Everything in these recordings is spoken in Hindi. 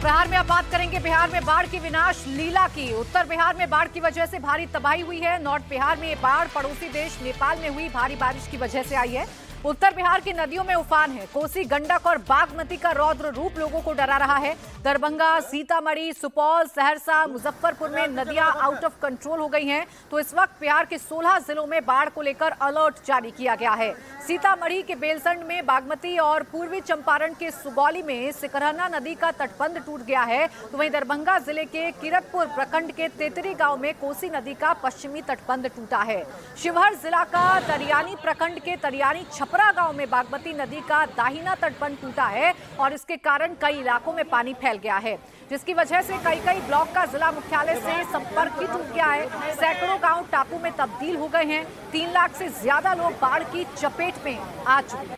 प्रहार में अब बात करेंगे बिहार में बाढ़ की विनाश लीला की। उत्तर बिहार में बाढ़ की वजह से भारी तबाही हुई है। नॉर्थ बिहार में ये बाढ़ पड़ोसी देश नेपाल में हुई भारी बारिश की वजह से आई है। उत्तर बिहार की नदियों में उफान है। कोसी, गंडक और बागमती का रौद्र रूप लोगों को डरा रहा है। दरभंगा, सीतामढ़ी, सुपौल, सहरसा, मुजफ्फरपुर में नदियां आउट ऑफ कंट्रोल हो गई हैं। तो इस वक्त बिहार के 16 जिलों में बाढ़ को लेकर अलर्ट जारी किया गया है। सीतामढ़ी के बेलसंड में बागमती और पूर्वी चंपारण के सुगौली में सिकरहना नदी का तटबंध टूट गया है। तो वहीं दरभंगा जिले के किरतपुर प्रखंड के तेतरी गांव में कोसी नदी का पश्चिमी तटबंध टूटा है। शिवहर जिला का तरियानी प्रखंड के तरियानी छपरा गांव में बागमती नदी का दाहिना तटबंध टूटा है और इसके कारण कई इलाकों में पानी फैल गया है, जिसकी वजह से कई ब्लॉक का जिला मुख्यालय से संपर्क ही टूट गया है। सैकड़ों गांव टापू में तब्दील हो गए हैं। 3 लाख से ज्यादा लोग बाढ़ की चपेट में आ चुके हैं।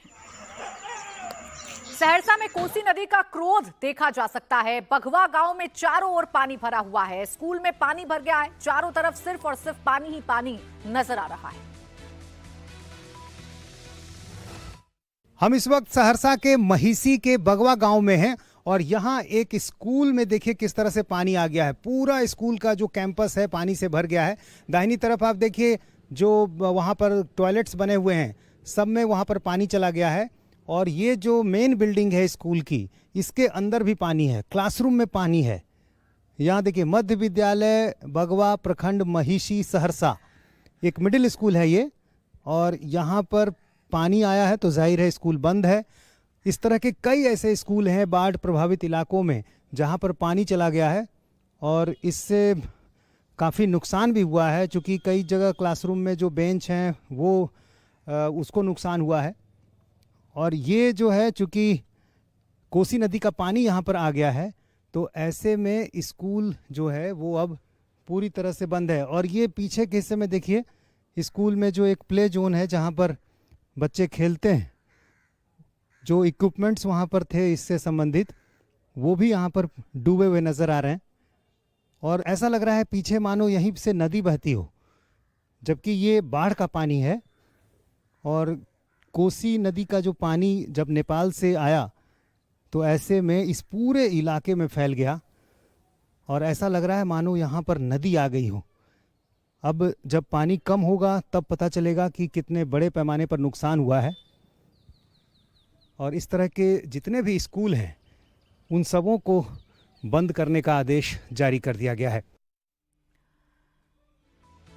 सहरसा में कोसी नदी का क्रोध देखा जा सकता है। बघवा गांव में चारों ओर पानी भरा हुआ है। स्कूल में पानी भर गया है। चारों तरफ सिर्फ और सिर्फ पानी ही पानी नजर आ रहा है। हम इस वक्त सहरसा के महिसी के बगवा गांव में हैं और यहाँ एक स्कूल में देखिए किस तरह से पानी आ गया है। पूरा स्कूल का जो कैंपस है पानी से भर गया है। दाहिनी तरफ आप देखिए जो वहाँ पर टॉयलेट्स बने हुए हैं, सब में वहाँ पर पानी चला गया है। और ये जो मेन बिल्डिंग है स्कूल की, इसके अंदर भी पानी है। क्लासरूम में पानी है। यहाँ देखिए मध्य विद्यालय बगवा प्रखंड महिसी सहरसा, एक मिडिल स्कूल है ये। और यहाँ पर पानी आया है तो जाहिर है स्कूल बंद है। इस तरह के कई ऐसे स्कूल हैं बाढ़ प्रभावित इलाकों में जहाँ पर पानी चला गया है और इससे काफ़ी नुकसान भी हुआ है, क्योंकि कई जगह क्लासरूम में जो बेंच हैं वो उसको नुकसान हुआ है। और ये जो है चूँकि कोसी नदी का पानी यहाँ पर आ गया है तो ऐसे में स्कूल जो है वो अब पूरी तरह से बंद है। और ये पीछे के हिस्से में देखिए स्कूल में जो एक प्ले जोन है जहाँ पर बच्चे खेलते हैं, जो इक्विपमेंट्स वहाँ पर थे इससे संबंधित, वो भी यहाँ पर डूबे हुए नज़र आ रहे हैं। और ऐसा लग रहा है पीछे मानो यहीं से नदी बहती हो, जबकि ये बाढ़ का पानी है। और कोसी नदी का जो पानी जब नेपाल से आया तो ऐसे में इस पूरे इलाके में फैल गया और ऐसा लग रहा है मानो यहाँ पर नदी आ गई हो। अब जब पानी कम होगा तब पता चलेगा कि कितने बड़े पैमाने पर नुकसान हुआ है। और इस तरह के जितने भी स्कूल हैं उन सबों को बंद करने का आदेश जारी कर दिया गया है।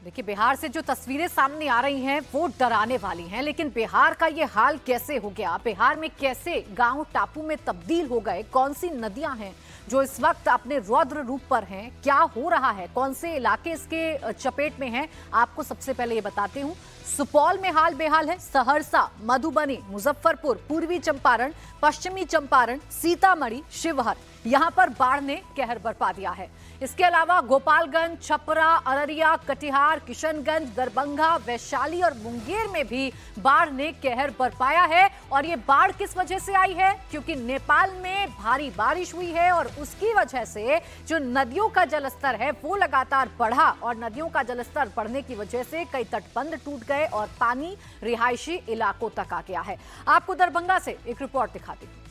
देखिए, बिहार से जो तस्वीरें सामने आ रही हैं वो डराने वाली हैं। लेकिन बिहार का ये हाल कैसे हो गया? बिहार में कैसे गांव टापू में तब्दील हो गए? कौन सी नदियां हैं जो इस वक्त अपने रौद्र रूप पर हैं? क्या हो रहा है? कौन से इलाके इसके चपेट में हैं? आपको सबसे पहले ये बताती हूँ। सुपौल में हाल बेहाल है। सहरसा, मधुबनी, मुजफ्फरपुर, पूर्वी चंपारण, पश्चिमी चंपारण, सीतामढ़ी, शिवहर, यहाँ पर बाढ़ ने कहर बरपा दिया है। इसके अलावा गोपालगंज, छपरा, अररिया, कटिहार, किशनगंज, दरभंगा, वैशाली और मुंगेर में भी बाढ़ ने कहर बरपाया है। और ये बाढ़ किस वजह से आई है? क्योंकि नेपाल में भारी बारिश हुई है और उसकी वजह से जो नदियों का जलस्तर है वो लगातार बढ़ा और नदियों का जलस्तर बढ़ने की वजह से कई तटबंध टूट गए और पानी रिहायशी इलाकों तक आ गया है। आपको दरभंगा से एक रिपोर्ट दिखाती हूं।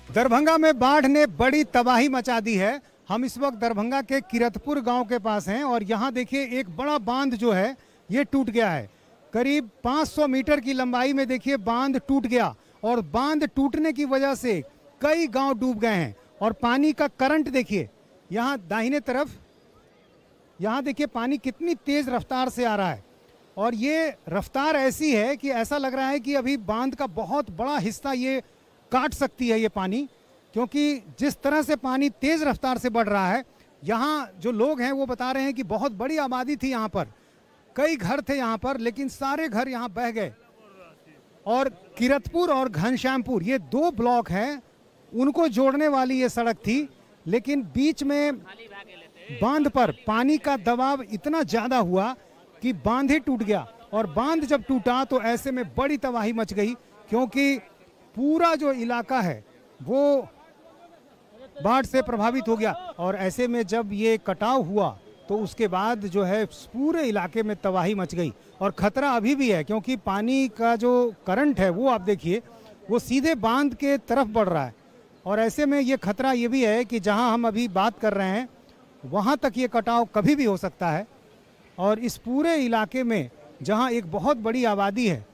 दरभंगा में बाढ़ ने बड़ी तबाही मचा दी है। हम इस वक्त दरभंगा के किरतपुर गांव के पास हैं और यहाँ देखिए एक बड़ा बांध जो है ये टूट गया है। करीब 500 मीटर की लंबाई में देखिए बांध टूट गया और बांध टूटने की वजह से कई गांव डूब गए हैं। और पानी का करंट देखिए यहाँ दाहिने तरफ, यहाँ देखिए पानी कितनी तेज रफ्तार से आ रहा है। और ये रफ्तार ऐसी है कि ऐसा लग रहा है कि अभी बांध का बहुत बड़ा हिस्सा ये काट सकती है ये पानी, क्योंकि जिस तरह से पानी तेज रफ्तार से बढ़ रहा है। यहाँ जो लोग हैं वो बता रहे हैं कि बहुत बड़ी आबादी थी यहाँ पर, कई घर थे यहाँ पर, लेकिन सारे घर यहाँ बह गए। और किरतपुर और घनश्यामपुर ये 2 ब्लॉक हैं, उनको जोड़ने वाली ये सड़क थी, लेकिन बीच में बांध पर पानी का दबाव इतना ज़्यादा हुआ कि बांध ही टूट गया। और बांध जब टूटा तो ऐसे में बड़ी तबाही मच गई, क्योंकि पूरा जो इलाका है वो बाढ़ से प्रभावित हो गया। और ऐसे में जब ये कटाव हुआ तो उसके बाद जो है पूरे इलाके में तबाही मच गई। और खतरा अभी भी है, क्योंकि पानी का जो करंट है वो आप देखिए वो सीधे बांध के तरफ बढ़ रहा है। और ऐसे में ये खतरा ये भी है कि जहां हम अभी बात कर रहे हैं वहां तक ये कटाव कभी भी हो सकता है। और इस पूरे इलाके में जहां एक बहुत बड़ी आबादी है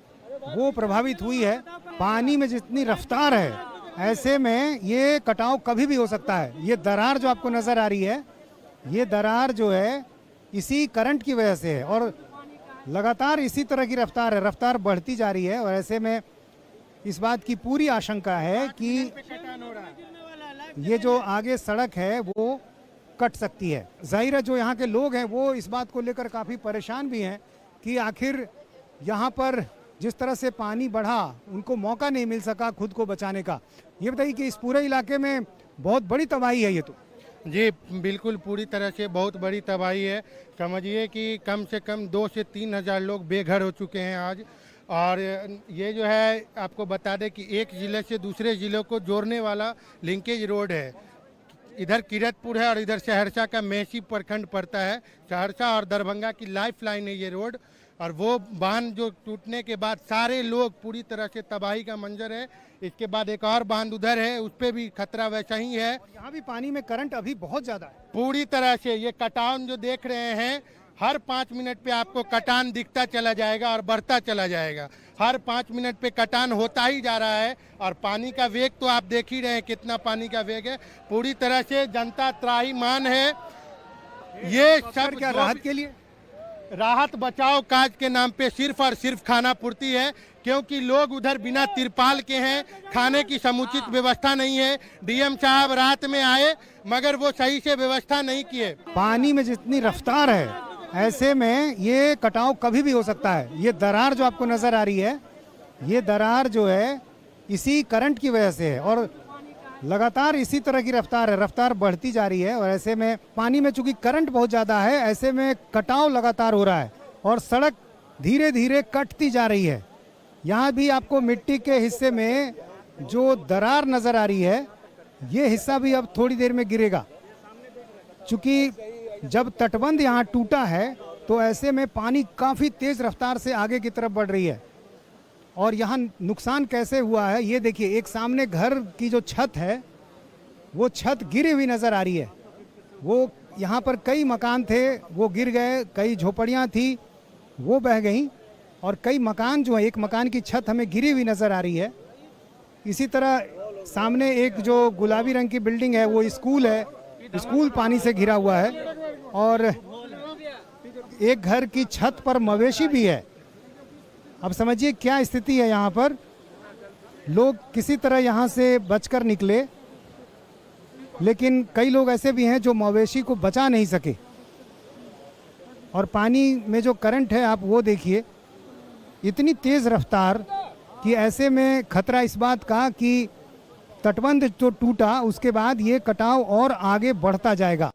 वो प्रभावित हुई है। पानी में जितनी रफ्तार है, ऐसे में ये कटाव कभी भी हो सकता है। ये दरार जो आपको नज़र आ रही है, ये दरार जो है इसी करंट की वजह से है और लगातार इसी तरह की रफ्तार है, रफ्तार बढ़ती जा रही है। और ऐसे में इस बात की पूरी आशंका है कि ये जो आगे सड़क है वो कट सकती है। जाहिर है जो यहाँ के लोग हैं वो इस बात को लेकर काफ़ी परेशान भी हैं कि आखिर यहाँ पर जिस तरह से पानी बढ़ा उनको मौका नहीं मिल सका खुद को बचाने का। ये बताइए कि इस पूरे इलाके में बहुत बड़ी तबाही है ये तो। जी बिल्कुल, पूरी तरह से बहुत बड़ी तबाही है। समझिए कि कम से कम 2 से 3 हज़ार लोग बेघर हो चुके हैं आज। और ये जो है आपको बता दें कि एक ज़िले से दूसरे ज़िलों को जोड़ने वाला लिंकेज रोड है। इधर किरतपुर है और इधर सहरसा का मेहसी प्रखंड पड़ता है। सहरसा और दरभंगा की लाइफ लाइन है ये रोड। और वो बांध जो टूटने के बाद सारे लोग पूरी तरह से तबाही का मंजर है। इसके बाद एक और बांध उधर है, उस पर भी खतरा वैसा ही है। यहाँ भी पानी में करंट अभी बहुत ज़्यादा है। पूरी तरह से ये कटान जो देख रहे हैं, हर 5 मिनट पे आपको कटान दिखता चला जाएगा और बढ़ता चला जाएगा। हर 5 मिनट पे कटान होता ही जा रहा है। और पानी का वेग तो आप देख ही रहे हैं कितना पानी का वेग है। पूरी तरह से जनता त्राहिमाम है। ये सब क्या राहत के लिए राहत बचाव काज के नाम पे सिर्फ और सिर्फ खाना पूर्ति है, क्योंकि लोग उधर बिना तिरपाल के हैं, खाने की समुचित व्यवस्था नहीं है। डीएम साहब रात में आए मगर वो सही से व्यवस्था नहीं किए। पानी में जितनी रफ्तार है, ऐसे में ये कटाव कभी भी हो सकता है। ये दरार जो आपको नज़र आ रही है, ये दरार जो है इसी करंट की वजह से है और लगातार इसी तरह की रफ्तार है, रफ्तार बढ़ती जा रही है। और ऐसे में पानी में चूंकि करंट बहुत ज़्यादा है, ऐसे में कटाव लगातार हो रहा है और सड़क धीरे धीरे कटती जा रही है। यहाँ भी आपको मिट्टी के हिस्से में जो दरार नज़र आ रही है, ये हिस्सा भी अब थोड़ी देर में गिरेगा। चूँकि जब तटबंध यहाँ टूटा है तो ऐसे में पानी काफ़ी तेज़ रफ्तार से आगे की तरफ बढ़ रही है। और यहाँ नुकसान कैसे हुआ है ये देखिए, एक सामने घर की जो छत है वो छत गिरी हुई नज़र आ रही है। वो यहाँ पर कई मकान थे वो गिर गए, कई झोपड़ियाँ थी वो बह गईं और कई मकान जो है, एक मकान की छत हमें गिरी हुई नज़र आ रही है। इसी तरह सामने एक जो गुलाबी रंग की बिल्डिंग है वो स्कूल है, स्कूल पानी से घिरा हुआ है। और एक घर की छत पर मवेशी भी है। अब समझिए क्या स्थिति है यहाँ पर। लोग किसी तरह यहाँ से बचकर निकले, लेकिन कई लोग ऐसे भी हैं जो मवेशी को बचा नहीं सके। और पानी में जो करंट है आप वो देखिए, इतनी तेज़ रफ्तार कि ऐसे में खतरा इस बात का कि तटबंध जो टूटा उसके बाद ये कटाव और आगे बढ़ता जाएगा।